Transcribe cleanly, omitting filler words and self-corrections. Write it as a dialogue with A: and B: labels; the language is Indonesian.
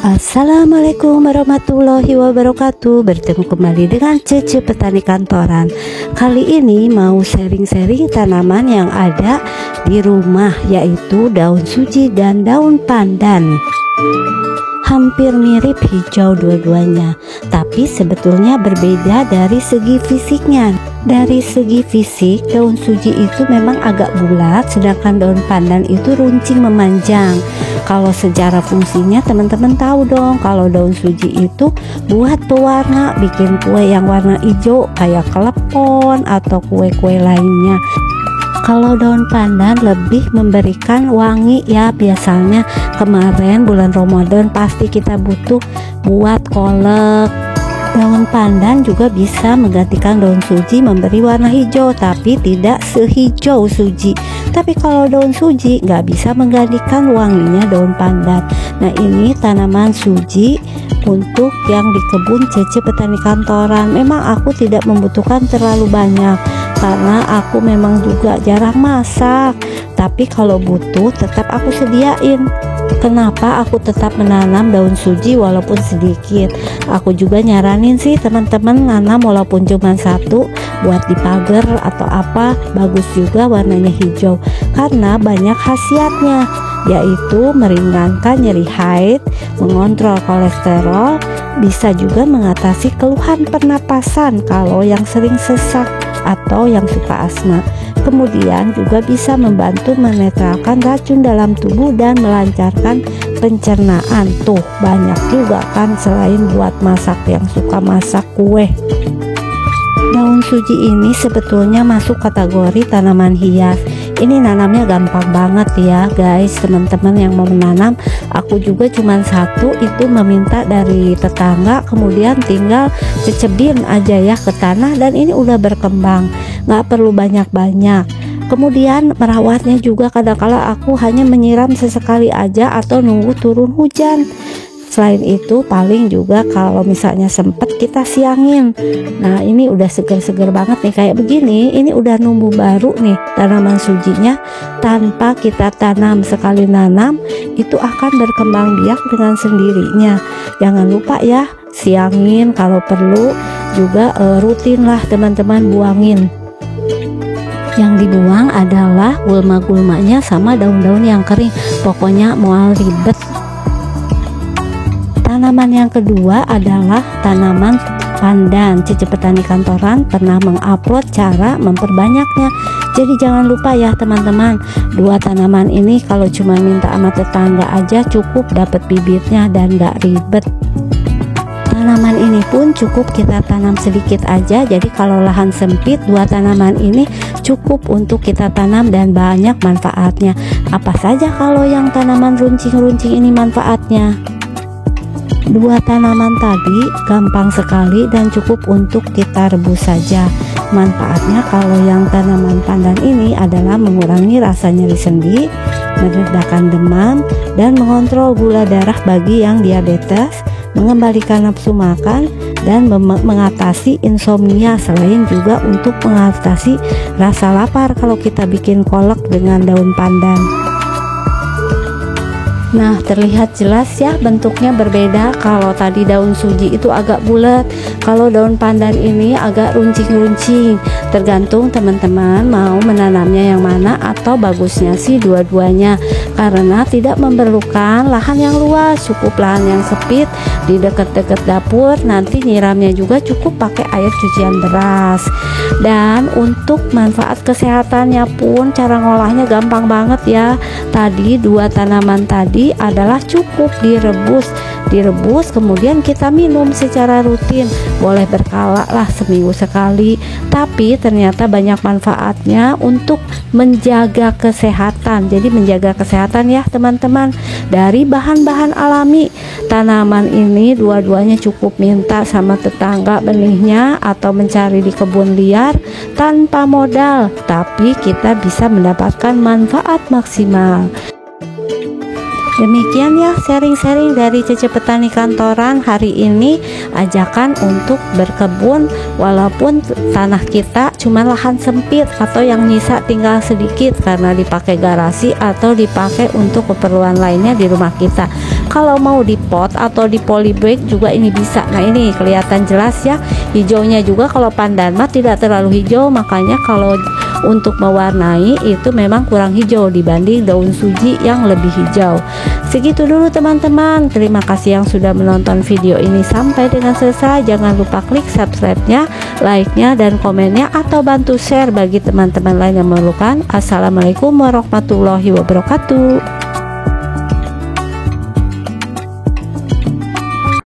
A: Assalamualaikum warahmatullahi wabarakatuh. Bertemu kembali dengan Cece Petani Kantoran. Kali ini mau sharing-sharing tanaman yang ada di rumah, yaitu daun suji dan daun pandan. Hampir mirip hijau dua-duanya, tapi sebetulnya berbeda dari segi fisiknya. Dari segi fisik, daun suji itu memang agak bulat, sedangkan daun pandan itu runcing memanjang. Kalau secara fungsinya teman-teman tahu dong, kalau daun suji itu buat pewarna, bikin kue yang warna hijau kayak klepon atau kue-kue lainnya. Kalau daun pandan lebih memberikan wangi ya, biasanya kemarin bulan Ramadan pasti kita butuh buat kolek. Daun pandan juga bisa menggantikan daun suji, memberi warna hijau tapi tidak sehijau suji. Tapi kalau daun suji nggak bisa menggantikan wanginya daun pandan. Nah, ini tanaman suji untuk yang di kebun Cece Petani Kantoran. Memang aku tidak membutuhkan terlalu banyak karena aku memang juga jarang masak, tapi kalau butuh tetap aku sediain. Kenapa aku tetap menanam daun suji walaupun sedikit? Aku juga nyaranin sih teman-teman nanam walaupun cuma satu, buat di pagar atau apa, bagus juga warnanya hijau karena banyak khasiatnya, yaitu meringankan nyeri haid, mengontrol kolesterol, bisa juga mengatasi keluhan pernapasan kalau yang sering sesak atau yang suka asma. Kemudian juga bisa membantu menetralkan racun dalam tubuh dan melancarkan pencernaan. Tuh, banyak juga kan selain buat masak, yang suka masak kue. Daun suji ini sebetulnya masuk kategori tanaman hias. Ini nanamnya gampang banget ya guys, teman-teman yang mau menanam. Aku juga cuma satu, itu meminta dari tetangga, kemudian tinggal cecebin aja ya ke tanah dan ini udah berkembang, nggak perlu banyak-banyak. Kemudian merawatnya juga kadang-kala aku hanya menyiram sesekali aja atau nunggu turun hujan. Selain itu paling juga kalau misalnya sempet kita siangin. Nah, ini udah seger-seger banget nih kayak begini. Ini udah numbuh baru nih tanaman sujinya, tanpa kita tanam. Sekali nanam itu akan berkembang biak dengan sendirinya. Jangan lupa ya siangin, kalau perlu juga rutin lah teman-teman buangin. Yang dibuang adalah gulma-gulmanya sama daun-daun yang kering. Pokoknya mual ribet. Tanaman yang kedua adalah tanaman pandan. Cece Petani Kantoran pernah mengupload cara memperbanyaknya. Jadi jangan lupa ya teman-teman, dua tanaman ini kalau cuma minta sama tetangga aja cukup dapat bibitnya dan gak ribet. Tanaman ini pun cukup kita tanam sedikit aja. Jadi kalau lahan sempit, dua tanaman ini cukup untuk kita tanam dan banyak manfaatnya. Apa saja kalau yang tanaman runcing-runcing ini manfaatnya? Dua tanaman tadi gampang sekali dan cukup untuk kita rebus saja. Manfaatnya kalau yang tanaman pandan ini adalah mengurangi rasa nyeri sendi, meredakan demam, dan mengontrol gula darah bagi yang diabetes, mengembalikan nafsu makan, dan mengatasi insomnia. Selain juga untuk mengatasi rasa lapar kalau kita bikin kolak dengan daun pandan. Nah, terlihat jelas ya bentuknya berbeda. Kalau tadi daun suji itu agak bulat, kalau daun pandan ini agak runcing-runcing. Tergantung teman-teman mau menanamnya yang mana, atau bagusnya sih dua-duanya, karena tidak memerlukan lahan yang luas, cukup lahan yang sempit di dekat-dekat dapur. Nanti nyiramnya juga cukup pakai air cucian beras. Dan untuk manfaat kesehatannya pun cara ngolahnya gampang banget ya. Tadi dua tanaman tadi adalah cukup direbus kemudian kita minum secara rutin, boleh berkala lah, seminggu sekali. Tapi ternyata banyak manfaatnya untuk menjaga kesehatan. Jadi menjaga kesehatan ya teman-teman, dari bahan-bahan alami. Tanaman ini dua-duanya cukup minta sama tetangga benihnya atau mencari di kebun liar tanpa modal, tapi kita bisa mendapatkan manfaat maksimal. Demikian ya sharing-sharing dari Cece Petani Kantoran hari ini. Ajakan untuk berkebun walaupun tanah kita cuma lahan sempit atau yang nyisa tinggal sedikit karena dipakai garasi atau dipakai untuk keperluan lainnya di rumah kita. Kalau mau di pot atau di polybag juga ini bisa. Nah ini kelihatan jelas ya, hijaunya juga. Kalau pandan mah tidak terlalu hijau, makanya kalau untuk mewarnai itu memang kurang hijau dibanding daun suji yang lebih hijau. Segitu dulu teman-teman, terima kasih yang sudah menonton video ini sampai dengan selesai. Jangan lupa klik subscribe-nya, like-nya, dan komennya, atau bantu share bagi teman-teman lain yang memerlukan. Assalamualaikum warahmatullahi wabarakatuh.